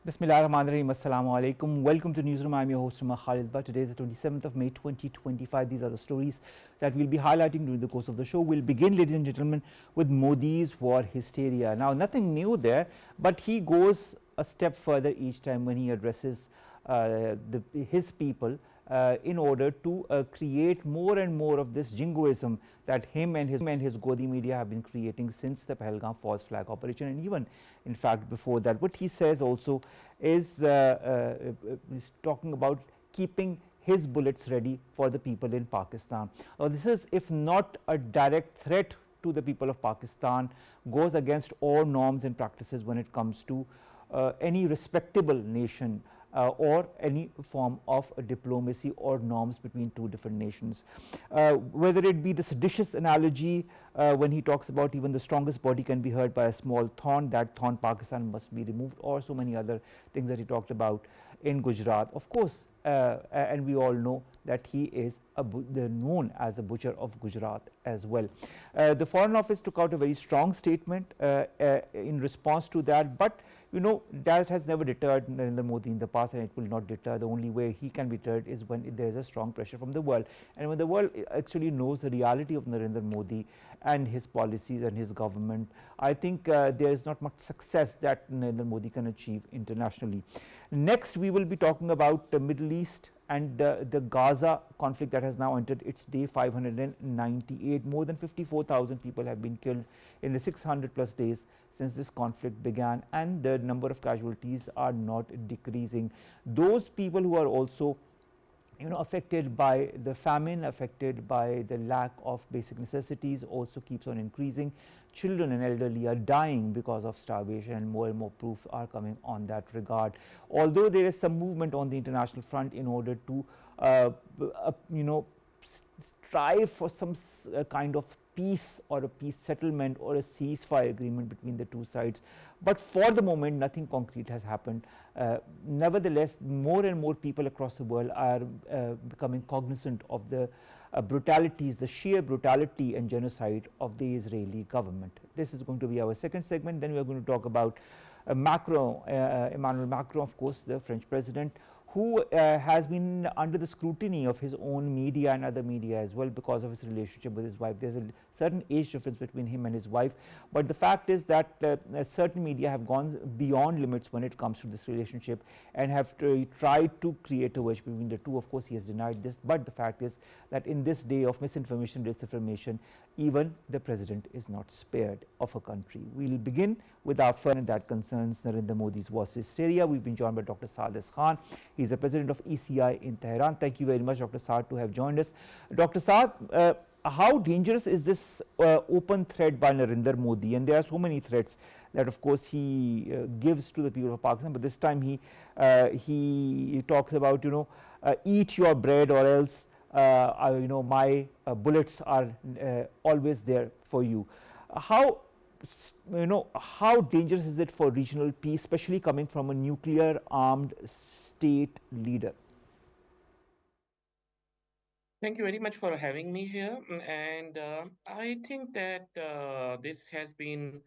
Bismillahirrahmanirrahim. Assalamu alaikum. Welcome to Newsroom. I'm your host, Khalid. But today is the 27th of May 2025. These are the stories that we'll be highlighting during the course of the show. We'll begin, ladies and gentlemen, with Modi's war hysteria. Now, nothing new there, but he goes a step further each time when he addresses his people in order to create more and more of this jingoism that him and his Godi media have been creating since the Pahalgam false flag operation, and even in fact before that. What he says also is talking about keeping his bullets ready for the people in Pakistan. This is, if not a direct threat to the people of Pakistan, goes against all norms and practices when it comes to any respectable nation or any form of diplomacy or norms between two different nations. Whether it be the seditious analogy when he talks about even the strongest body can be hurt by a small thorn, that thorn Pakistan must be removed, or so many other things that he talked about in Gujarat. Of course, and we all know that he is known as a butcher of Gujarat as well. The Foreign Office took out a very strong statement in response to that, but you know, that has never deterred Narendra Modi in the past, and it will not deter. The only way he can be deterred is when there is a strong pressure from the world, and when the world actually knows the reality of Narendra Modi and his policies and his government. I think there is not much success that Narendra Modi can achieve internationally. Next, we will be talking about the Middle East and the Gaza conflict that has now entered its day 598. More than 54,000 people have been killed in the 600 plus days since this conflict began, and the number of casualties are not decreasing. Those people who are also affected by the famine, affected by the lack of basic necessities, also keeps on increasing. Children and elderly are dying because of starvation, and more proofs are coming on that regard. Although there is some movement on the international front in order to strive for some kind of peace or a peace settlement or a ceasefire agreement between the two sides, but for the moment nothing concrete has happened. Nevertheless, more and more people across the world are becoming cognizant of the brutalities, the sheer brutality and genocide of the Israeli government. This is going to be our second segment. Then we are going to talk about Emmanuel Macron, of course, the French president, who has been under the scrutiny of his own media and other media as well because of his relationship with his wife. There's a certain age difference between him and his wife, but the fact is that certain media have gone beyond limits when it comes to this relationship and have tried to create a wedge between the two. Of course, he has denied this, but the fact is that in this day of misinformation, disinformation, even the president is not spared of a country. We'll begin with our first that concerns Narendra Modi's war hysteria. We've been joined by Dr. Saad Khan. He's the president of ECI in Tehran. Thank you very much, Dr. Saad, to have joined us. Dr. Saad, how dangerous is this open threat by Narendra Modi? And there are so many threats that, of course, he gives to the people of Pakistan. But this time he talks about, eat your bread or else, my bullets are always there for you. How dangerous is it for regional peace, especially coming from a nuclear armed state leader? Thank you very much for having me here. And I think that this has been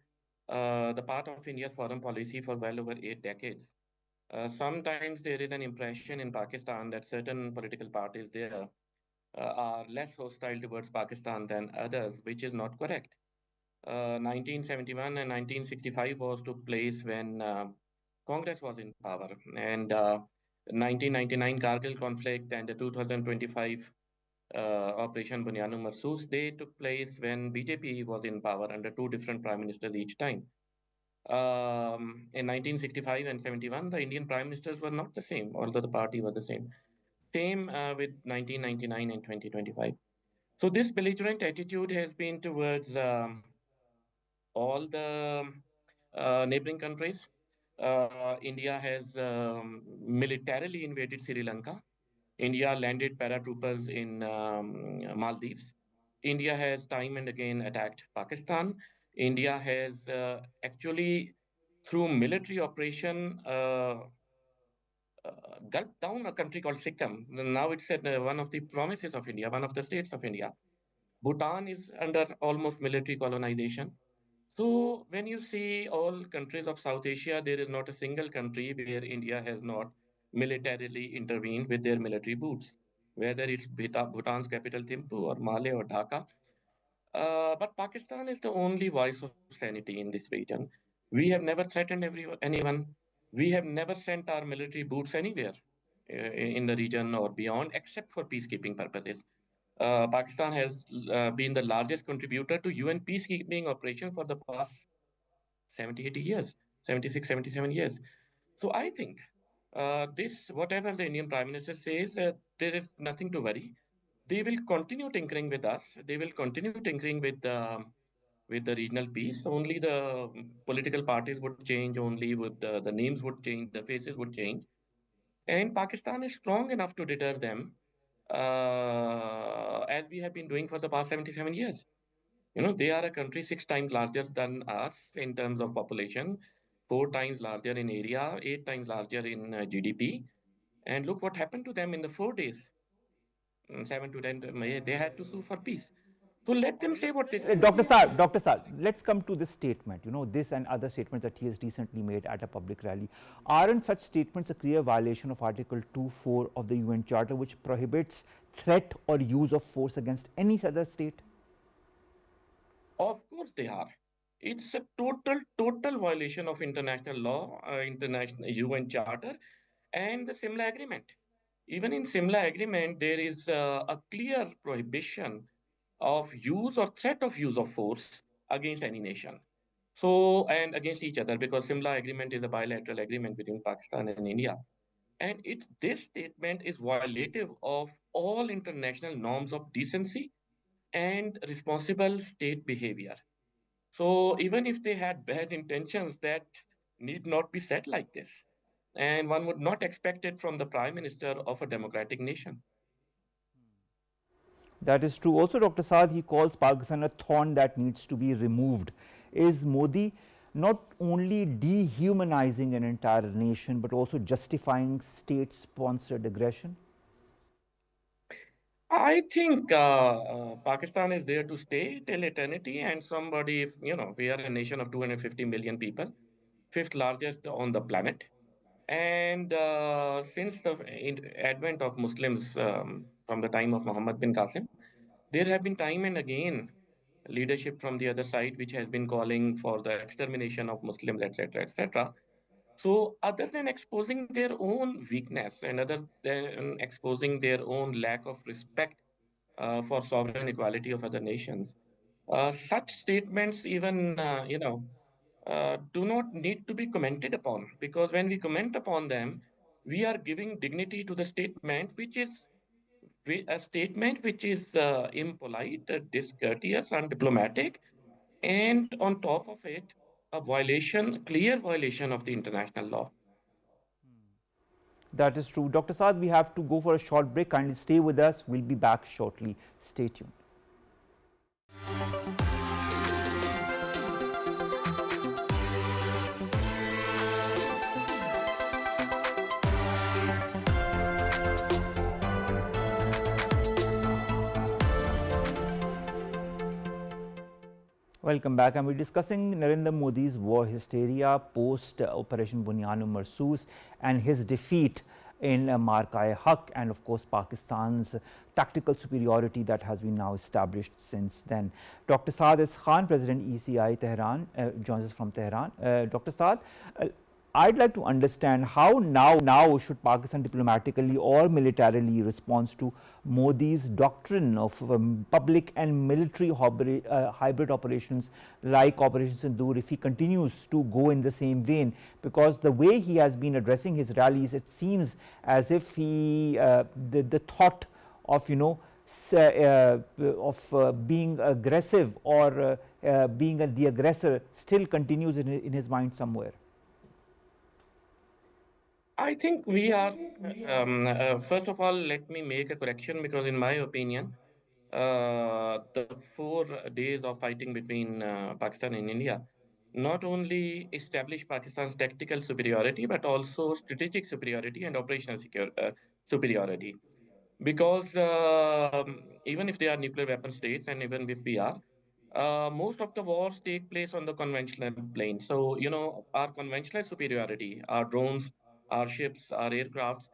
the part of India's foreign policy for well over 8 decades. Sometimes there is an impression in Pakistan that certain political parties there are less hostile towards Pakistan than others, which is not correct. 1971 and 1965 was took place when Congress was in power, and 1999 Kargil conflict and the 2025 Operation Bunyanu Marsoos, they took place when BJP was in power under two different prime ministers each time. In 1965 and 71, the Indian prime ministers were not the same, although the party was the same. Same with 1999 and 2025. So this belligerent attitude has been towards all the neighboring countries. India has militarily invaded Sri Lanka. India landed paratroopers in Maldives. India has time and again attacked Pakistan. India has actually, through military operation, gulped down a country called Sikkim. Now it's one of the promises of India, one of the states of India. Bhutan is under almost military colonization. So when you see all countries of South Asia, there is not a single country where India has not militarily intervened with their military boots, whether it's Bhutan's capital Thimphu or Male or Dhaka. But Pakistan is the only voice of sanity in this region. We have never threatened anyone. We have never sent our military boots anywhere in the region or beyond, except for peacekeeping purposes. Pakistan has been the largest contributor to UN peacekeeping operation for the past 70, 80 years, 76, 77 years. So I think whatever the Indian Prime Minister says, there is nothing to worry. They will continue tinkering with us. They will continue tinkering with the regional peace. Only the political parties would change. Only would the names would change. The faces would change. And Pakistan is strong enough to deter them, as we have been doing for the past 77 years. They are a country 6 times larger than us in terms of population, 4 times larger in area, 8 times larger in GDP. And look what happened to them in the 4 days, 7 to 10. They had to sue for peace. So let them say what they say. Dr. Saad, let's come to this statement. This and other statements that he has recently made at a public rally. Aren't such statements a clear violation of Article 2.4 of the UN Charter, which prohibits threat or use of force against any other state? Of course they are. It's a total violation of international law, international UN Charter, and the Simla Agreement. Even in Simla Agreement, there is a clear prohibition of use or threat of use of force against any nation. So, and against each other, because Simla Agreement is a bilateral agreement between Pakistan and India. And this statement is violative of all international norms of decency and responsible state behavior. So even if they had bad intentions, that need not be said like this. And one would not expect it from the prime minister of a democratic nation. That is true. Also, Dr. Saad, he calls Pakistan a thorn that needs to be removed. Is Modi not only dehumanizing an entire nation, but also justifying state sponsored aggression? I think Pakistan is there to stay till eternity. And somebody, if we are a nation of 250 million people, fifth largest on the planet. And since the advent of Muslims from the time of Muhammad bin Qasim, there have been time and again leadership from the other side which has been calling for the extermination of Muslims, etc., etc. So, other than exposing their own weakness and other than exposing their own lack of respect for sovereign equality of other nations, such statements even do not need to be commented upon, because when we comment upon them, we are giving dignity to the statement, which is a statement which is impolite, discourteous, undiplomatic, and on top of it, a violation, clear violation of the international law. That is true. Dr. Saad, we have to go for a short break. Kindly stay with us. We'll be back shortly. Stay tuned. Welcome back. And we're discussing Narendra Modi's war hysteria post Operation Bunyanu Marsoos and his defeat in Marka-e-Haq, and of course Pakistan's tactical superiority that has been now established since then. Dr. Saad Khan, President ECI Tehran, joins us from Tehran. Dr. Saad, I'd like to understand how now should Pakistan diplomatically or militarily respond to Modi's doctrine of public and military hybrid operations like Operation Sindoor, if he continues to go in the same vein, because the way he has been addressing his rallies, it seems as if he the thought of being aggressive or being the aggressor still continues in his mind somewhere. I think we are, first of all, let me make a correction, because, in my opinion, the 4 days of fighting between Pakistan and India not only established Pakistan's tactical superiority, but also strategic superiority and operational superiority. Because even if they are nuclear weapon states, and even if we are, most of the wars take place on the conventional plane. So, our conventional superiority, our drones, our ships, our aircrafts,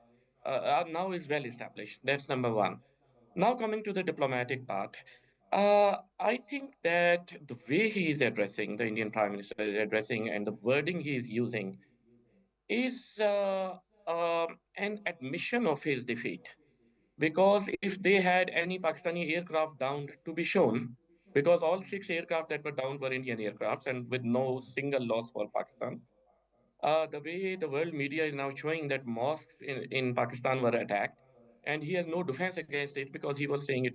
are now is well established. That's number one. Now, coming to the diplomatic part, I think that the way he is addressing, the Indian Prime Minister is addressing, and the wording he is using is an admission of his defeat. Because if they had any Pakistani aircraft downed to be shown, because all six aircraft that were downed were Indian aircrafts and with no single loss for Pakistan. The way the world media is now showing that mosques in Pakistan were attacked, and he has no defense against it because he was saying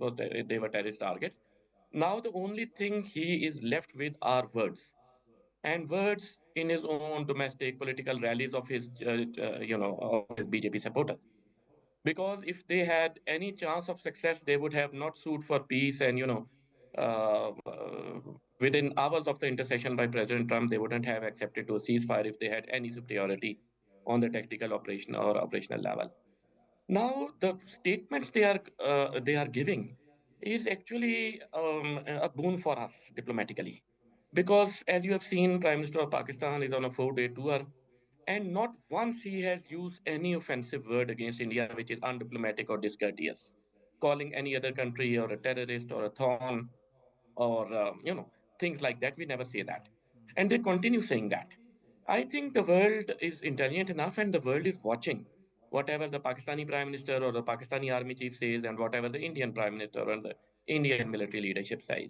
they were terrorist targets. Now the only thing he is left with are words, and words in his own domestic political rallies of his of his BJP supporters. Because if they had any chance of success, they would have not sued for peace, and uh, uh, within hours of the intercession by President Trump, they wouldn't have accepted to a ceasefire if they had any superiority on the tactical operation or operational level. Now, the statements they are giving is actually a boon for us diplomatically, because as you have seen, Prime Minister of Pakistan is on a 4-day tour, and not once he has used any offensive word against India, which is undiplomatic or discourteous, calling any other country or a terrorist or a thorn or things like that. We never say that, and they continue saying that. I think the world is intelligent enough, and the world is watching whatever the Pakistani Prime Minister or the Pakistani Army Chief says, and whatever the Indian Prime Minister and the Indian military leadership says.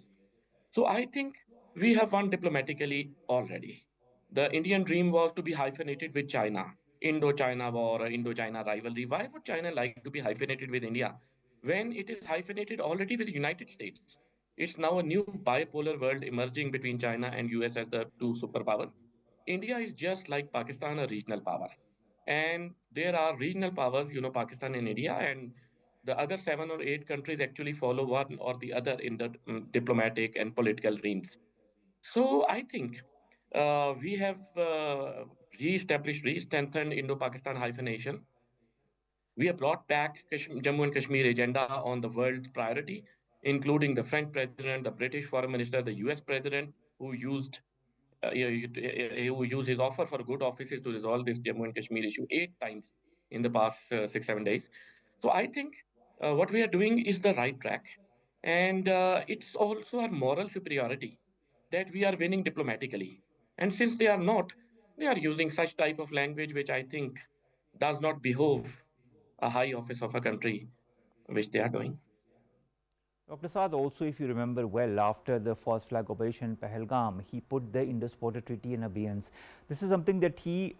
So I think we have won diplomatically already. The Indian dream was to be hyphenated with China, Indo-China war or Indo-China rivalry. Why would China like to be hyphenated with India when it is hyphenated already with the United States? It's now a new bipolar world emerging between China and US as the two superpowers. India is just like Pakistan, a regional power. And there are regional powers, Pakistan and India, and the other 7 or 8 countries actually follow one or the other in the diplomatic and political realms. So I think we have re-established, re-strengthened Indo-Pakistan hyphenation. We have brought back Jammu and Kashmir agenda on the world priority, including the French president, the British foreign minister, the US president, who used who used his offer for good offices to resolve this Jammu and Kashmir issue 8 times in the past 6 7 days. So I think what we are doing is the right track, and it's also our moral superiority that we are winning diplomatically. And since they are not, they are using such type of language which I think does not behove a high office of a country, which they are doing. Dr. Saad, also, if you remember well, after the first flag operation in Pahalgam, he put the Indus Water Treaty in abeyance. This is something that he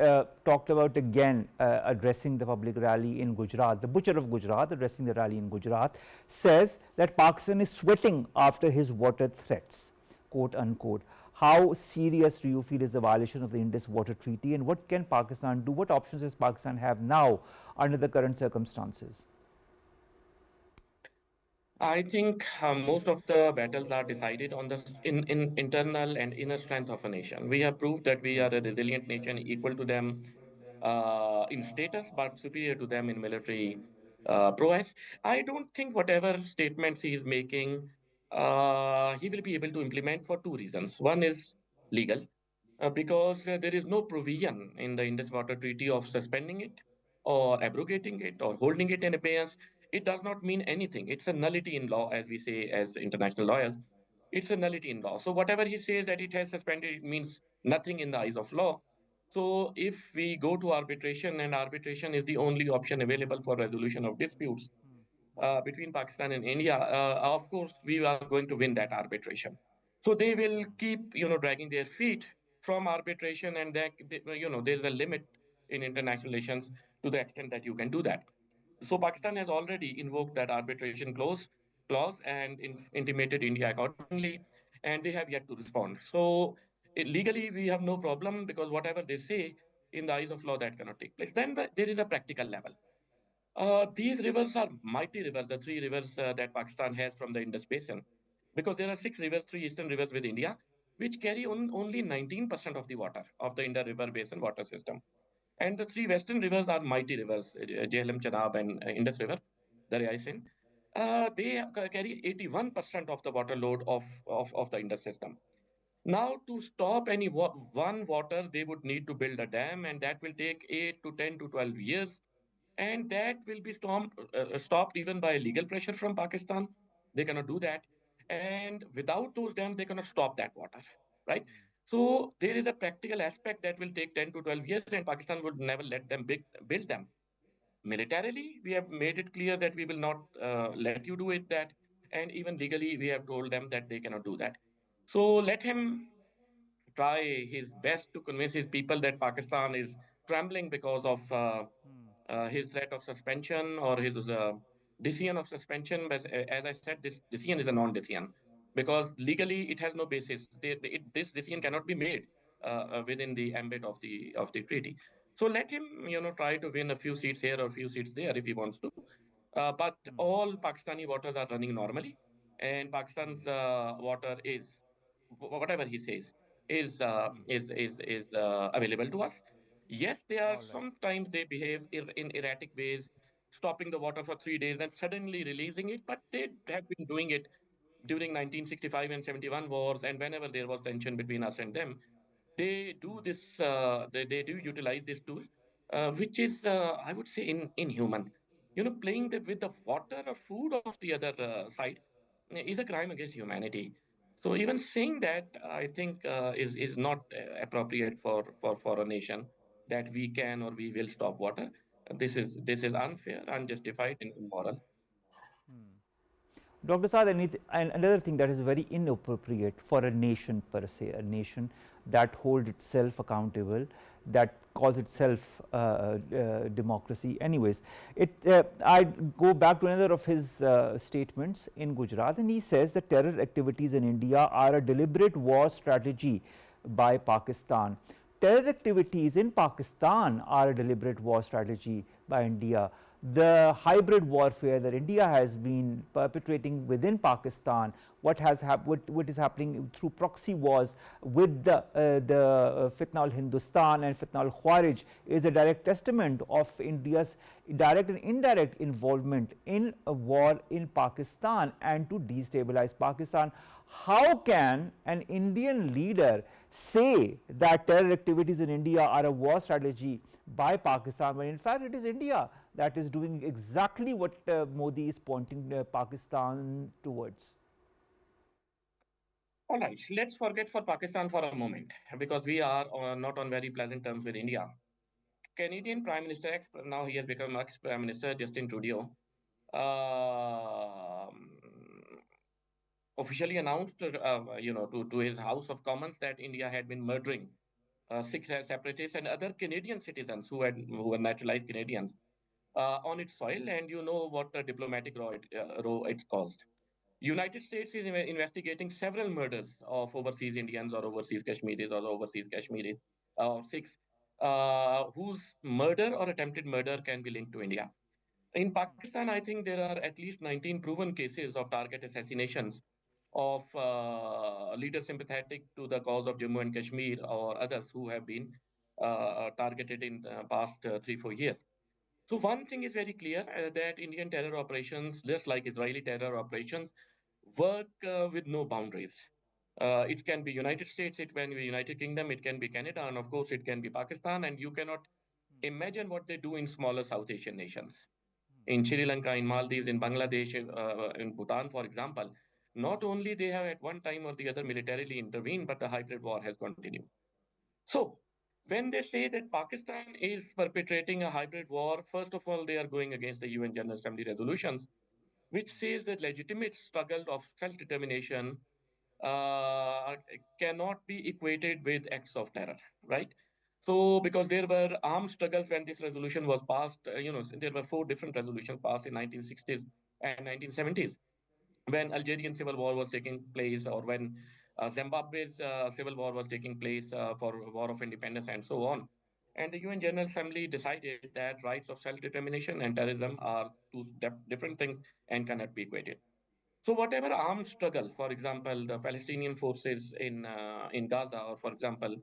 talked about again, addressing the public rally in Gujarat. The butcher of Gujarat, addressing the rally in Gujarat, says that Pakistan is sweating after his water threats, quote unquote. How serious do you feel is the violation of the Indus Water Treaty, and what can Pakistan do? What options does Pakistan have now under the current circumstances? I think most of the battles are decided on the in internal and inner strength of a nation. We have proved that we are a resilient nation, equal to them in status, but superior to them in military prowess. I don't think whatever statements he is making, he will be able to implement for two reasons. One is legal, because there is no provision in the Indus Water Treaty of suspending it or abrogating it or holding it in abeyance. It does not mean anything. It's a nullity in law, as we say as international lawyers. It's a nullity in law. So whatever he says that it has suspended, it means nothing in the eyes of law. So if we go to arbitration, and arbitration is the only option available for resolution of disputes between Pakistan and India, of course we are going to win that arbitration. So they will keep, dragging their feet from arbitration, and there's a limit in international relations to the extent that you can do that. So Pakistan has already invoked that arbitration clause and intimated India accordingly, and they have yet to respond. So legally we have no problem, because whatever they say in the eyes of law, that cannot take place. Then there is a practical level. These rivers are mighty rivers, the three rivers that Pakistan has from the Indus Basin, because there are six rivers, three eastern rivers with India, which carry only 19% of the water of the Indus River Basin water system. And the three western rivers are mighty rivers, Jhelum, Chenab, and Indus River, Darya Sindh. They carry 81% of the water load of the Indus system. Now, to stop any one water, they would need to build a dam, and that will take 8 to 10 to 12 years. And that will be stopped even by legal pressure from Pakistan. They cannot do that. And without those dams, they cannot stop that water, right? So there is a practical aspect that will take 10 to 12 years, and Pakistan would never let them build them. Militarily, we have made it clear that we will not let you do it that. And even legally, we have told them that they cannot do that. So let him try his best to convince his people that Pakistan is trembling because of his threat of suspension or his decision of suspension. But as I said, this decision is a non-decision because legally it has no basis. This decision cannot be made within the ambit of the treaty. So let him, try to win a few seats here or a few seats there if he wants to. But all Pakistani waters are running normally, and Pakistan's water is whatever he says is available to us. Yes, they are All right. sometimes they behave in erratic ways, stopping the water for 3 days and suddenly releasing it, but they have been doing it during 1965 and 71 wars, and whenever there was tension between us and them, they do this. They do utilize this tool, which is, I would say, inhuman. Playing with the water or food of the other side is a crime against humanity. So even saying that, I think, is not appropriate for a nation that we can or we will stop water. This is unfair, unjustified, and immoral. Dr. Saad, and another thing that is very inappropriate for a nation per se, a nation that holds itself accountable, that calls itself democracy. Anyways, I go back to another of his statements in Gujarat, and he says that terror activities in India are a deliberate war strategy by Pakistan. Terror activities in Pakistan are a deliberate war strategy by India. The hybrid warfare that India has been perpetrating within Pakistan, what is happening through proxy wars with the Fitna al Hindustan and Fitna al Khawarij is a direct testament of India's direct and indirect involvement in a war in Pakistan and to destabilize Pakistan. How can an Indian leader say that terror activities in India are a war strategy by Pakistan, when in fact it is India that is doing exactly what Modi is pointing Pakistan towards? All right, let's forget for Pakistan for a moment because we are not on very pleasant terms with India. Canadian Prime Minister, now he has become ex Prime Minister Justin Trudeau, um, officially announced, to his House of Commons that India had been murdering Sikh separatists and other Canadian citizens who were naturalized Canadians on its soil, and you know what a diplomatic row it's caused. United States is investigating several murders of overseas Indians or overseas Kashmiris or overseas Kashmiris or Sikhs whose murder or attempted murder can be linked to India. In Pakistan, I think there are at least 19 proven cases of target assassinations of leaders sympathetic to the cause of Jammu and Kashmir or others who have been targeted in the past 3 4 years. So one thing is very clear that Indian terror operations, just like Israeli terror operations, work with no boundaries. It can be United States, it can be United Kingdom, it can be Canada, and of course it can be Pakistan. And you cannot imagine what they do in smaller South Asian nations, in Sri Lanka, in Maldives, in Bangladesh, in Bhutan, for example. Not only they have at one time or the other militarily intervened, but the hybrid war has continued. So, when they say that Pakistan is perpetrating a hybrid war, first of all, they are going against the UN General Assembly resolutions, which says that legitimate struggle of self-determination uh, cannot be equated with acts of terror, right? So, because there were armed struggles when this resolution was passed, there were four different resolutions passed in 1960s and 1970s when Algerian civil war was taking place, or when Zimbabwe's civil war was taking place for war of independence, and so on. And the UN General Assembly decided that rights of self-determination and terrorism are two different things and cannot be equated. So whatever armed struggle, for example, the Palestinian forces in Gaza, or for example,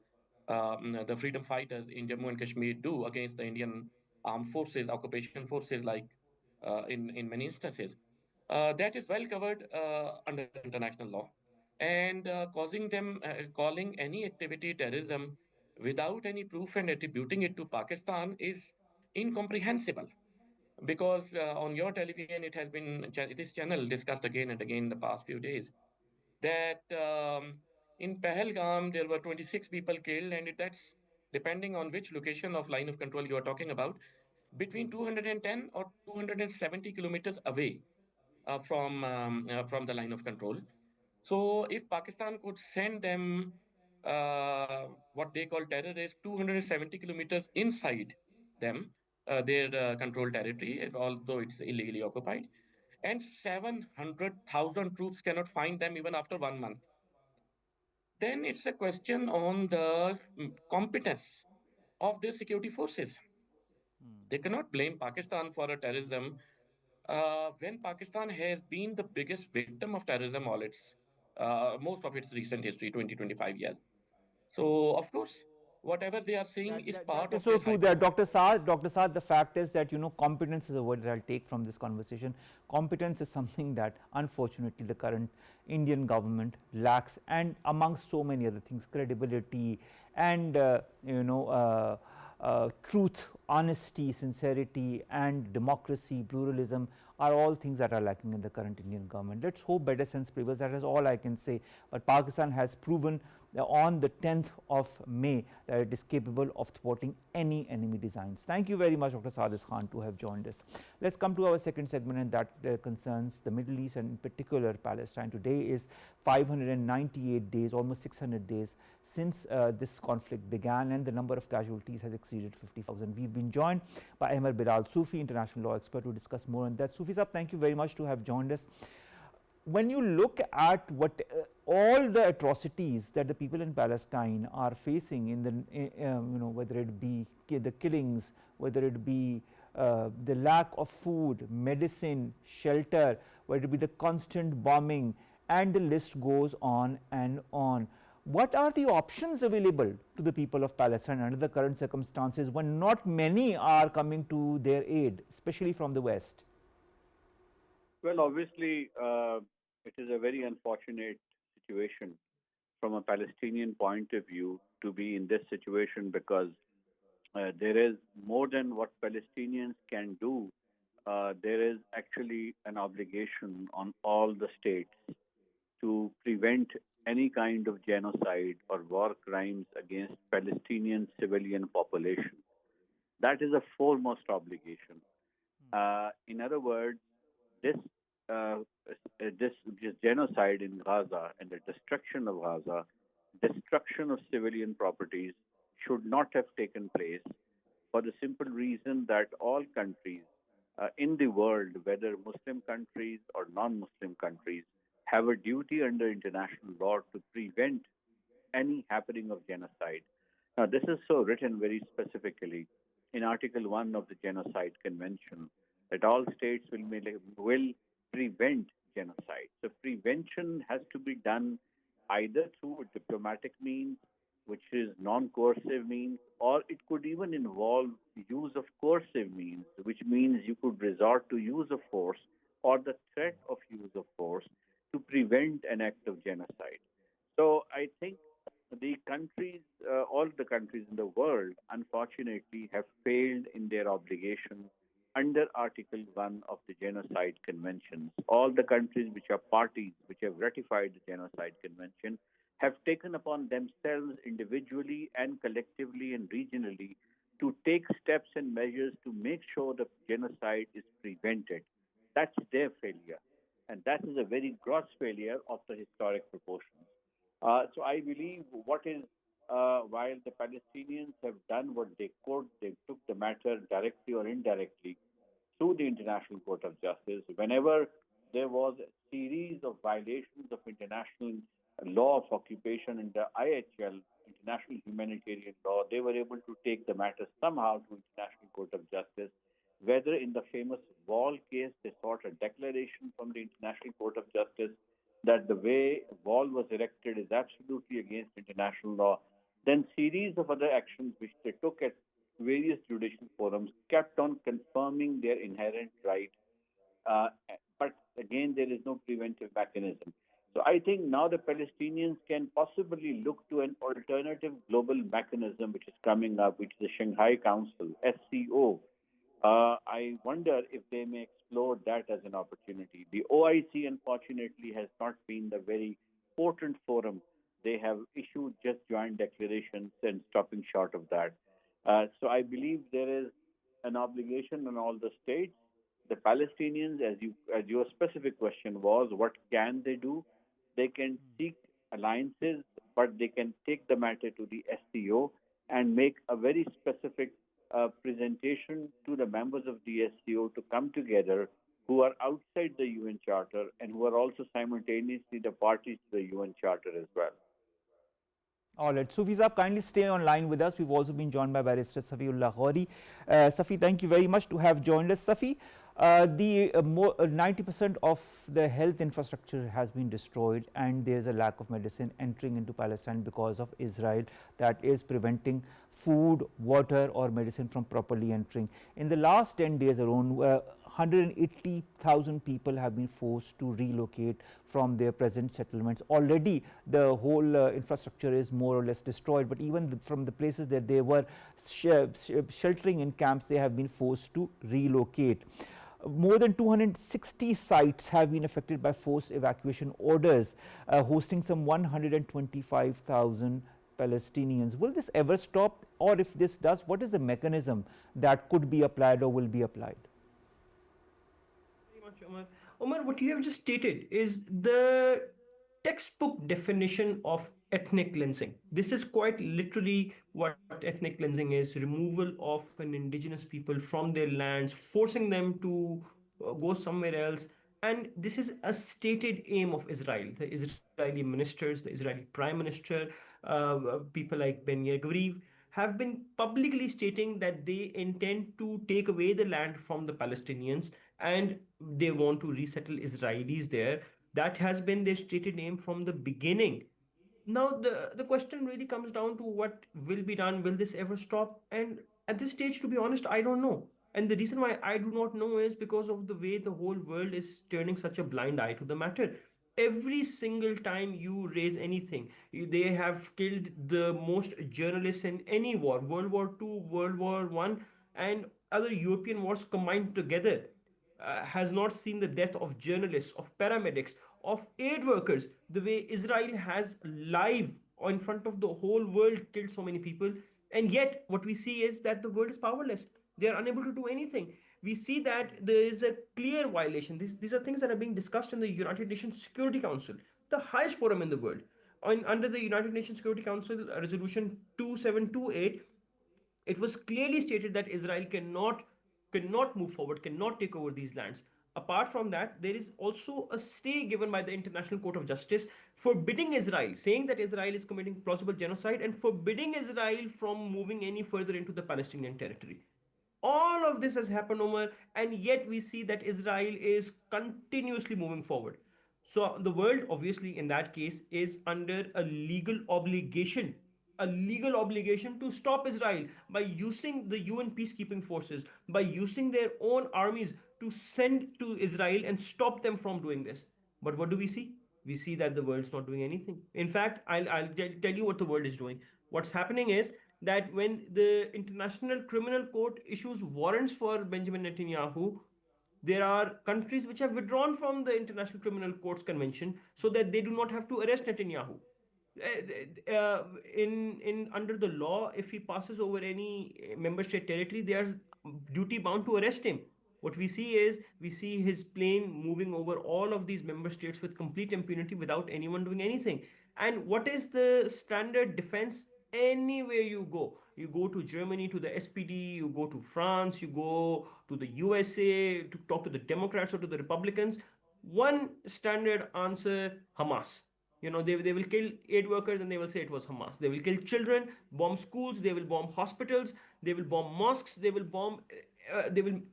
the freedom fighters in Jammu and Kashmir do against the Indian armed forces, occupation forces, like in many instances. that is well covered under international law. And calling any activity terrorism without any proof and attributing it to Pakistan is incomprehensible. Because on your television, this channel discussed again and again in the past few days that in Pahalgam there were 26 people killed, and that's depending on which location of line of control you are talking about, between 210 or 270 kilometers away from the line of control. So if Pakistan could send them what they call terrorists 270 kilometers inside them, their controlled territory, although it's illegally occupied, and 700,000 troops cannot find them even after 1 month, then it's a question on the competence of their security forces. They cannot blame Pakistan for a terrorism when Pakistan has been the biggest victim of terrorism all its most of its recent history, 20-25 years. So of course, whatever they are saying is That part is of so their true. That hyper. Dr. Saad, the fact is that competence is a word that I'll take from this conversation. Competence is something that unfortunately the current Indian government lacks, and amongst so many other things, credibility and truth, honesty, sincerity, and democracy, pluralism are all things that are lacking in the current Indian government. Let's hope better sense prevails. That is all I can say. But Pakistan has proven on the 10th of May that it is capable of thwarting any enemy designs. Thank you very much, Dr. Saad Khan, to have joined us. Let's come to our second segment, and that concerns the Middle East and in particular Palestine. Today is 598 days, almost 600 days since this conflict began, and the number of casualties has exceeded 50,000. We've been joined by Ahmer Bilal, Sufi, international law expert, to discuss more on that. Sufi Saab, thank you very much to have joined us. When you look at what all the atrocities that the people in Palestine are facing in the whether it be the killings, whether it be the lack of food, medicine, shelter, whether it be the constant bombing, and the list goes on and on. What are the options available to the people of Palestine under the current circumstances when not many are coming to their aid, especially from the West? Well, obviously, it is a very unfortunate situation from a Palestinian point of view to be in this situation because there is more than what Palestinians can do. There is actually an obligation on all the states to prevent any kind of genocide or war crimes against Palestinian civilian population. That is a foremost obligation. In other words, this uh, this genocide in Gaza and the destruction of Gaza, destruction of civilian properties should not have taken place for the simple reason that all countries in the world, whether Muslim countries or non-Muslim countries, have a duty under international law to prevent any happening of genocide. Now, this is so written very specifically in Article 1 of the Genocide Convention that all states will prevent genocide. So, prevention has to be done either through a diplomatic means, which is non coercive means, or it could even involve use of coercive means, which means you could resort to use of force or the threat of use of force to prevent an act of genocide. So I think the countries, all the countries in the world, unfortunately, have failed in their obligation under Article 1 of the Genocide Convention. All the countries which are parties, which have ratified the Genocide Convention, have taken upon themselves individually and collectively and regionally to take steps and measures to make sure that genocide is prevented. That's their failure. And that is a very gross failure of the historic proportions. So I believe while the Palestinians have done what they could, they took the matter directly or indirectly through the International Court of Justice. Whenever there was a series of violations of international law of occupation in the IHL, International Humanitarian Law, they were able to take the matter somehow to International Court of Justice. Whether in the famous Wall case, they sought a declaration from the International Court of Justice that the way wall was erected is absolutely against international law. Then series of other actions which they took at various judicial forums kept on confirming their inherent right. but again, there is no preventive mechanism. So I think now the Palestinians can possibly look to an alternative global mechanism which is coming up, which is the Shanghai Council, SCO. I wonder if they may explore that as an opportunity. The OIC, unfortunately, has not been the very potent forum. They have issued just joint declarations and stopping short of that. So I believe there is an obligation on all the states. The Palestinians, as your specific question was, what can they do? They can seek alliances, but they can take the matter to the SCO and make a very specific presentation to the members of the SCO to come together who are outside the UN Charter and who are also simultaneously the parties to the UN Charter as well. All right, Sufi Saab, kindly stay online with us. We've also been joined by Barrister Safi Larori. Safi, thank you very much to have joined us. Safi, the 90% of the health infrastructure has been destroyed, and there's a lack of medicine entering into Palestine because of Israel that is preventing food, water or medicine from properly entering. In the last 10 days alone, 180,000 people have been forced to relocate from their present settlements. Already the whole infrastructure is more or less destroyed, but even from the places that they were sheltering in camps, they have been forced to relocate. More than 260 sites have been affected by forced evacuation orders, hosting some 125,000 Palestinians. Will this ever stop, or if this does, what is the mechanism that could be applied or will be applied? Much, Omar. Omar, what you have just stated is the textbook definition of ethnic cleansing. This is quite literally what ethnic cleansing is: removal of an indigenous people from their lands, forcing them to go somewhere else. And this is a stated aim of Israel. The Israeli ministers, the Israeli prime minister, people like Ben Ghauri have been publicly stating that they intend to take away the land from the Palestinians and they want to resettle Israelis there. That has been their stated aim from the beginning. Now, the question really comes down to what will be done. Will this ever stop? And at this stage, to be honest, I don't know. And the reason why I do not know is because of the way the whole world is turning such a blind eye to the matter. Every single time you raise anything, they have killed the most journalists in any war, World War II, World War One, and other European wars combined together. Has not seen the death of journalists, of paramedics, of aid workers, the way Israel has live in front of the whole world killed so many people. And yet, what we see is that the world is powerless. They are unable to do anything. We see that there is a clear violation. These are things that are being discussed in the United Nations Security Council, the highest forum in the world. Under the United Nations Security Council Resolution 2728, it was clearly stated that Israel cannot move forward, cannot take over these lands. Apart from that, there is also a stay given by the International Court of Justice forbidding Israel, saying that Israel is committing plausible genocide and forbidding Israel from moving any further into the Palestinian territory. All of this has happened, Omar, and yet we see that Israel is continuously moving forward. So the world, obviously, in that case, is under a legal obligation to stop Israel by using the UN peacekeeping forces, by using their own armies to send to Israel and stop them from doing this. But what do we see? We see that the world's not doing anything. In fact, I'll tell you what the world is doing. What's happening is that when the International Criminal Court issues warrants for Benjamin Netanyahu, there are countries which have withdrawn from the International Criminal Court's convention so that they do not have to arrest Netanyahu. In under the law, if he passes over any member state territory, they are duty bound to arrest him. What we see his plane moving over all of these member states with complete impunity without anyone doing anything. And what is the standard defense? Anywhere you go to Germany, to the SPD, you go to France, you go to the USA to talk to the Democrats or to the Republicans. One standard answer: Hamas. They will kill aid workers and they will say it was Hamas. They will kill children, bomb schools, they will bomb hospitals, they will bomb mosques, they will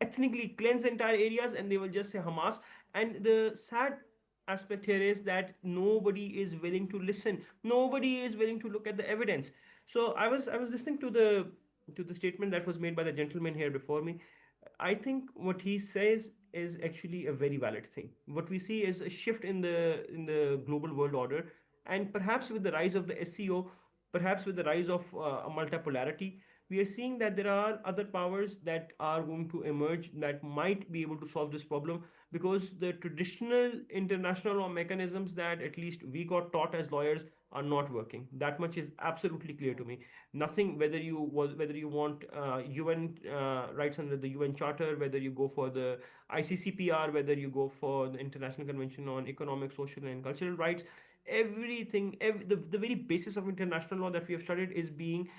ethnically cleanse entire areas and they will just say Hamas. And the sad aspect here is that nobody is willing to listen. Nobody is willing to look at the evidence. So I was listening to the statement that was made by the gentleman here before me. I think what he says is actually a very valid thing. What we see is a shift in the global world order, and perhaps with the rise of the SCO, perhaps with the rise of multipolarity, we are seeing that there are other powers that are going to emerge that might be able to solve this problem, because the traditional international law mechanisms that at least we got taught as lawyers are not working. That much is absolutely clear to me. Nothing, whether you want UN rights under the UN Charter, whether you go for the ICCPR, whether you go for the International Convention on Economic, Social, and Cultural Rights, everything, the very basis of international law that we have studied is being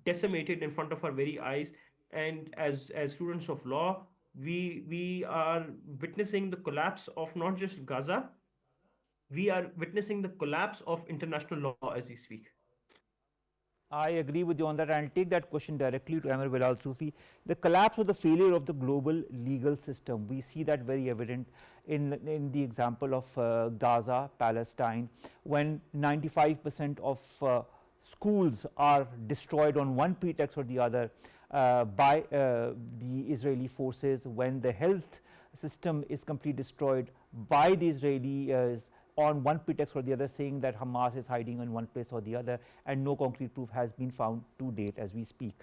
decimated in front of our very eyes. And as students of law, we are witnessing the collapse of not just Gaza, we are witnessing the collapse of international law as we speak. I agree with you on that. I'll take that question directly to Amir Bilal Sufi. The collapse or the failure of the global legal system, we see that very evident in the example of Gaza, Palestine, when 95% of schools are destroyed on one pretext or the other by the Israeli forces, when the health system is completely destroyed by the Israelis on one pretext or the other, saying that Hamas is hiding in one place or the other, and no concrete proof has been found to date as we speak.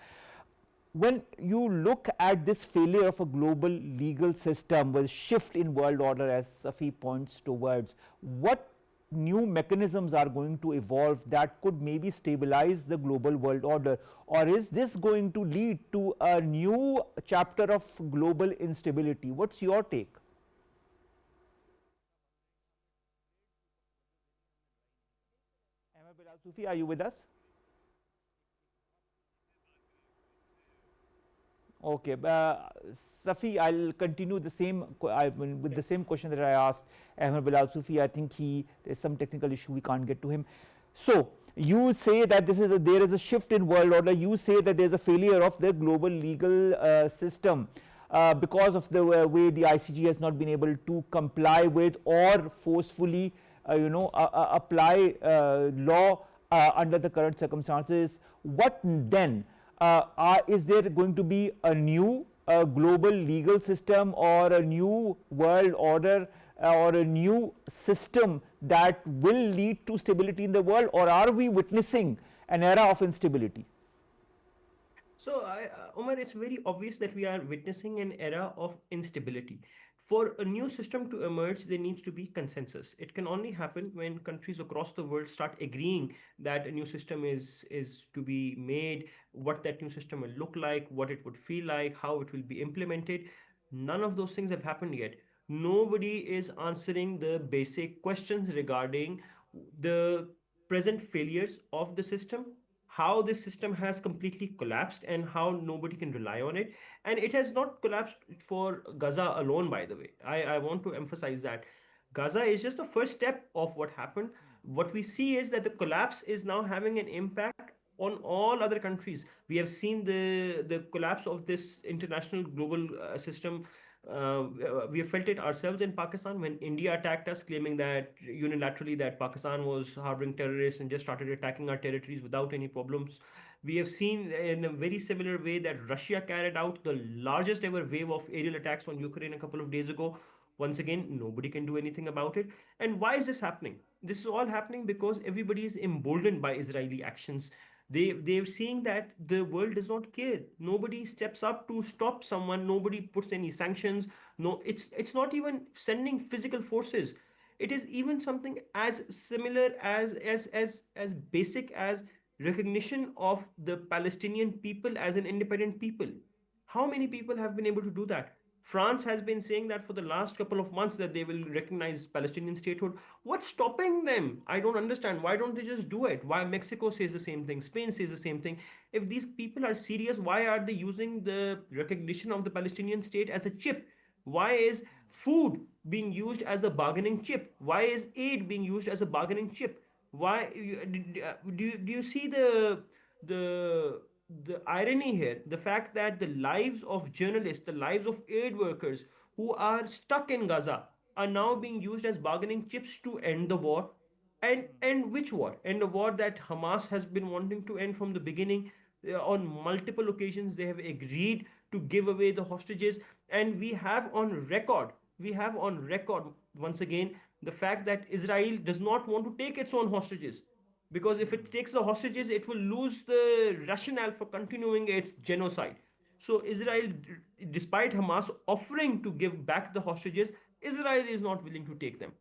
When you look at this failure of a global legal system with shift in world order, as Safi points towards, what new mechanisms are going to evolve that could maybe stabilize the global world order, or is this going to lead to a new chapter of global instability? What's your take? Bilal Sufi, are you with us? Okay, Safi, I'll continue the same with the same question that I asked Ahmer Bilal Sufi. I think there's some technical issue, we can't get to him. So you say that there is a shift in world order. You say that there's a failure of the global legal system because of the way the ICG has not been able to comply with or forcefully apply law under the current circumstances. What then? Is there going to be a new global legal system or a new world order or a new system that will lead to stability in the world, or are we witnessing an era of instability? So, Omar, it's very obvious that we are witnessing an era of instability. For a new system to emerge, there needs to be consensus. It can only happen when countries across the world start agreeing that a new system is to be made, what that new system will look like, what it would feel like, how it will be implemented. None of those things have happened yet. Nobody is answering the basic questions regarding the present failures of the system, how this system has completely collapsed, and how nobody can rely on it. And it has not collapsed for Gaza alone, by the way. I want to emphasize that Gaza is just the first step of what happened. What we see is that the collapse is now having an impact on all other countries. We have seen the collapse of this international global system. We have felt it ourselves in Pakistan when India attacked us, claiming that unilaterally that Pakistan was harboring terrorists and just started attacking our territories without any problems. We have seen in a very similar way that Russia carried out the largest ever wave of aerial attacks on Ukraine a couple of days ago. Once again, nobody can do anything about it. And why is this happening? This is all happening because everybody is emboldened by Israeli actions. They're seeing that the world does not care. Nobody steps up to stop someone. Nobody puts any sanctions. No, it's not even sending physical forces. It is even something as similar as basic as recognition of the Palestinian people as an independent people. How many people have been able to do that? France has been saying that for the last couple of months that they will recognize Palestinian statehood. What's stopping them? I don't understand. Why don't they just do it? Why Mexico says the same thing? Spain says the same thing. If these people are serious, why are they using the recognition of the Palestinian state as a chip? Why is food being used as a bargaining chip? Why is aid being used as a bargaining chip? Why do you see the the irony here, the fact that the lives of journalists, the lives of aid workers who are stuck in Gaza are now being used as bargaining chips to end the war? And which war? And the war that Hamas has been wanting to end from the beginning. On multiple occasions, they have agreed to give away the hostages. And we have on record once again the fact that Israel does not want to take its own hostages, because if it takes the hostages, it will lose the rationale for continuing its genocide. So Israel, despite Hamas offering to give back the hostages, Israel is not willing to take them.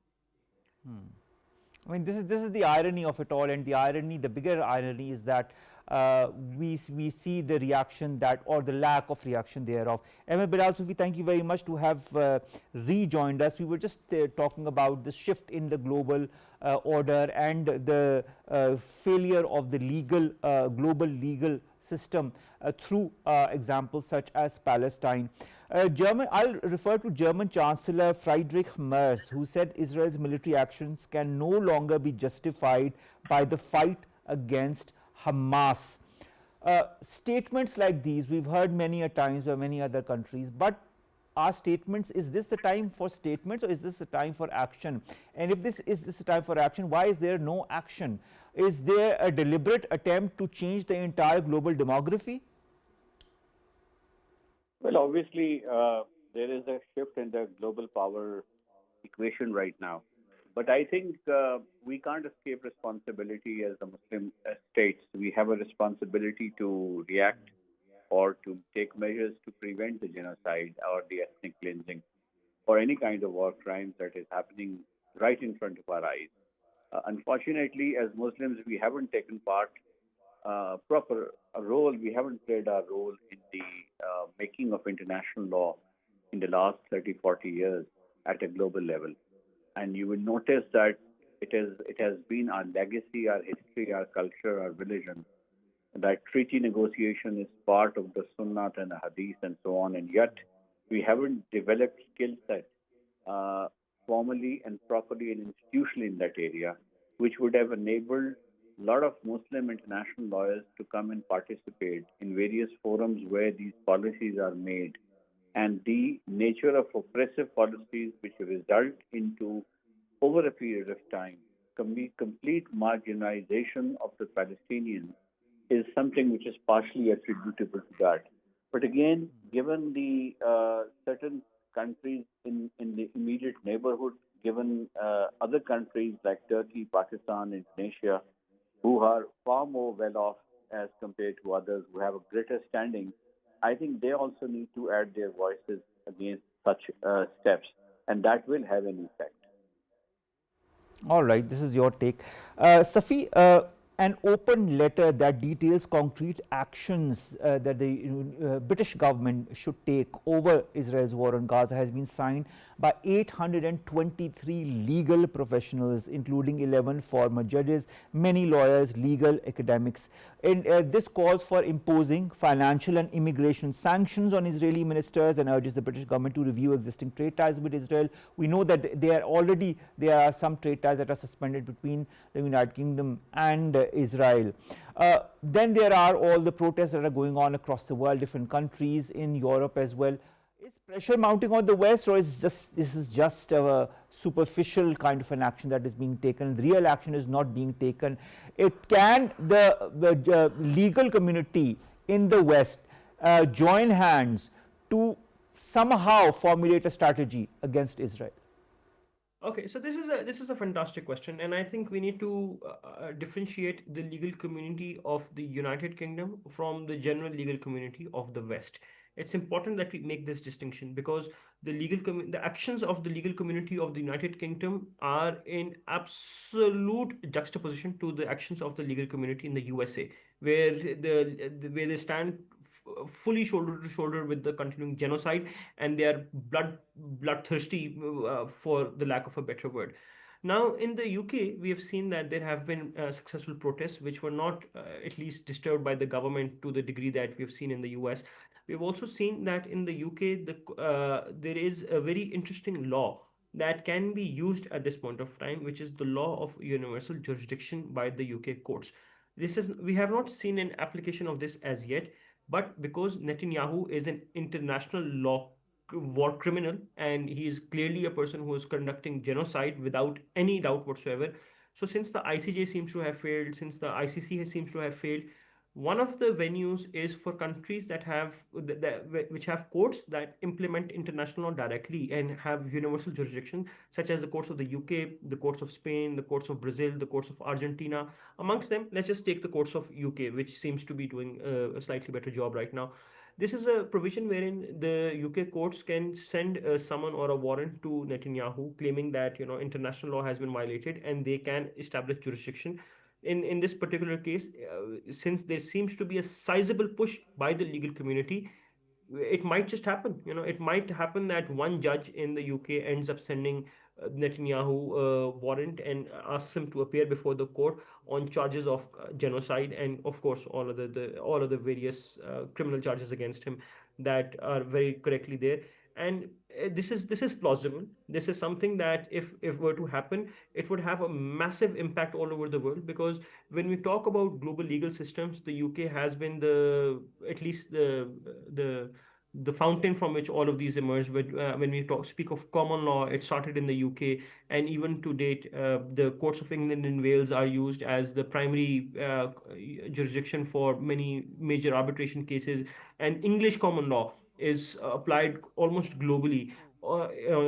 I mean, this is the irony of it all, and the irony, the bigger irony, is that we see the reaction that, or the lack of reaction thereof. Amir, Bilal, Sufi, thank you very much to have rejoined us. We were just talking about the shift in the global order and the failure of the global legal system through examples such as Palestine. I'll refer to German Chancellor Friedrich Merz, who said Israel's military actions can no longer be justified by the fight against Hamas. Statements like these we've heard many a times by many other countries, but are statements, is this the time for statements, or is this the time for action? And if this is the time for action, why is there no action? Is there a deliberate attempt to change the entire global demography? Well, obviously, there is a shift in the global power equation right now. But I think we can't escape responsibility as the Muslim states. We have a responsibility to react or to take measures to prevent the genocide or the ethnic cleansing or any kind of war crimes that is happening right in front of our eyes. Unfortunately, as Muslims, we haven't taken part proper a role. We haven't played our role in the making of international law in the last 30, 40 years at a global level. And you will notice that it has been our legacy, our history, our culture, our religion, that treaty negotiation is part of the Sunnah and the Hadith and so on. And yet we haven't developed skill set formally and properly and institutionally in that area, which would have enabled a lot of Muslim international lawyers to come and participate in various forums where these policies are made. And the nature of oppressive policies which result into, over a period of time, complete marginalization of the Palestinians is something which is partially attributable to that. But again, given the certain countries in the immediate neighborhood, given other countries like Turkey, Pakistan, Indonesia, who are far more well off as compared to others who have a greater standing, I think they also need to add their voices against such steps, and that will have an effect. All right, this is your take. Safi, an open letter that details concrete actions that the British government should take over Israel's war on Gaza has been signed by 823 legal professionals, including 11 former judges, many lawyers, legal academics. And this calls for imposing financial and immigration sanctions on Israeli ministers and urges the British government to review existing trade ties with Israel. We know that there are some trade ties that are suspended between the United Kingdom and Israel. Then there are all the protests that are going on across the world, different countries in Europe as well. Is pressure mounting on the West, or is this is just a superficial kind of an action that is being taken? The real action is not being taken. Can the legal community in the West join hands to somehow formulate a strategy against Israel? Okay, so this is a fantastic question, and I think we need to differentiate the legal community of the United Kingdom from the general legal community of the West. It's important that we make this distinction because the actions of the legal community of the United Kingdom are in absolute juxtaposition to the actions of the legal community in the USA, where where they stand fully shoulder to shoulder with the continuing genocide, and they are bloodthirsty, for the lack of a better word. Now, in the UK, we have seen that there have been successful protests which were not at least disturbed by the government to the degree that we have seen in the US. We've also seen that in the UK, there is a very interesting law that can be used at this point of time, which is the law of universal jurisdiction by the UK courts. We have not seen an application of this as yet, but because Netanyahu is an international law war criminal and he is clearly a person who is conducting genocide without any doubt whatsoever. So since the ICJ seems to have failed, since the ICC seems to have failed, One of the venues is for countries that which have courts that implement international law directly and have universal jurisdiction, such as the courts of the UK, the courts of Spain, the courts of Brazil, the courts of Argentina. Amongst them, let's just take the courts of UK, which seems to be doing a slightly better job right now. This is a provision wherein the UK courts can send a summon or a warrant to Netanyahu, claiming that international law has been violated, and they can establish jurisdiction. In this particular case, since there seems to be a sizable push by the legal community, it might just happen. It might happen that one judge in the UK ends up sending Netanyahu a warrant and asks him to appear before the court on charges of genocide, and of course all of the various criminal charges against him that are very correctly there. And this is plausible. This is something that if were to happen, it would have a massive impact all over the world, because when we talk about global legal systems, the UK has been at least the the fountain from which all of these emerged. But when we speak of common law, it started in the UK, and even to date, the courts of England and Wales are used as the primary jurisdiction for many major arbitration cases, and English common law is applied almost globally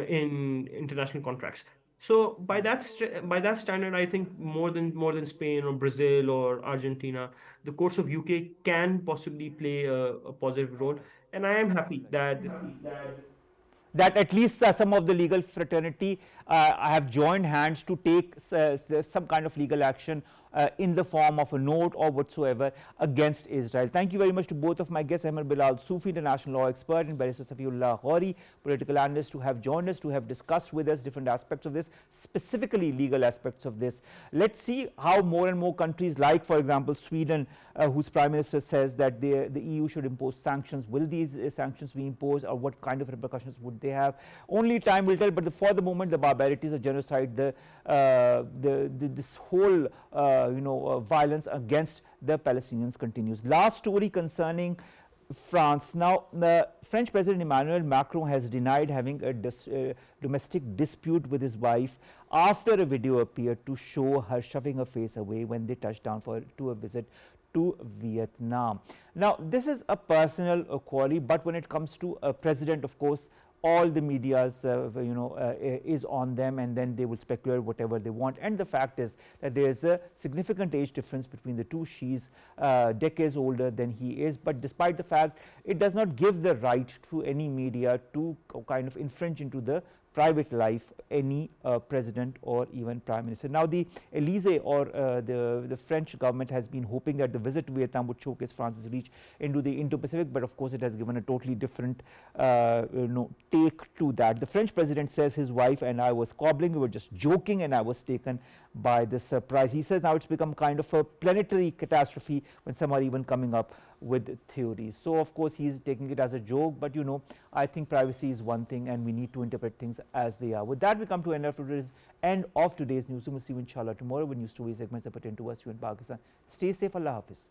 in international contracts. So by that standard, I think more than Spain or Brazil or Argentina, the courts of UK can possibly play a positive role, and I am happy that that at least some of the legal fraternity have joined hands to take some kind of legal action in the form of a note or whatsoever against Israel. Thank you very much to both of my guests, Ahmer, Bilal, Sufi, international law expert, and Barrister Safi Larori, political analyst, who have joined us, to have discussed with us different aspects of this, specifically legal aspects of this. Let's see how more and more countries, like for example Sweden, whose prime minister says that the EU should impose sanctions. Will these sanctions be imposed, or what kind of repercussions would they have? Only time will tell. But for the moment, the barbarities of genocide, this whole violence against the Palestinians continues. Last story concerning France. Now, the French President Emmanuel Macron has denied having a domestic dispute with his wife after a video appeared to show her shoving her face away when they touched down to a visit to Vietnam. Now, this is a personal quarrel, but when it comes to a president, of course, all the media's is on them, and then they will speculate whatever they want. And the fact is that there is a significant age difference between the two. She's decades older than he is, but despite the fact, it does not give the right to any media to kind of infringe into the private life any president or even prime minister. Now, the Elysee or the French government has been hoping that the visit to Vietnam would showcase France's reach into the Indo-Pacific, but of course it has given a totally different take to that. The French president says his wife and I was squabbling, we were just joking, and I was taken by the surprise. He says now it's become kind of a planetary catastrophe when some are even coming up with theories. So of course he's taking it as a joke, but I think privacy is one thing, and we need to interpret things as they are. With that, we come to end of today's Newsroom. We'll see you inshallah tomorrow with news story segments that pertain to us, you in Pakistan. Stay safe. Allah Hafiz.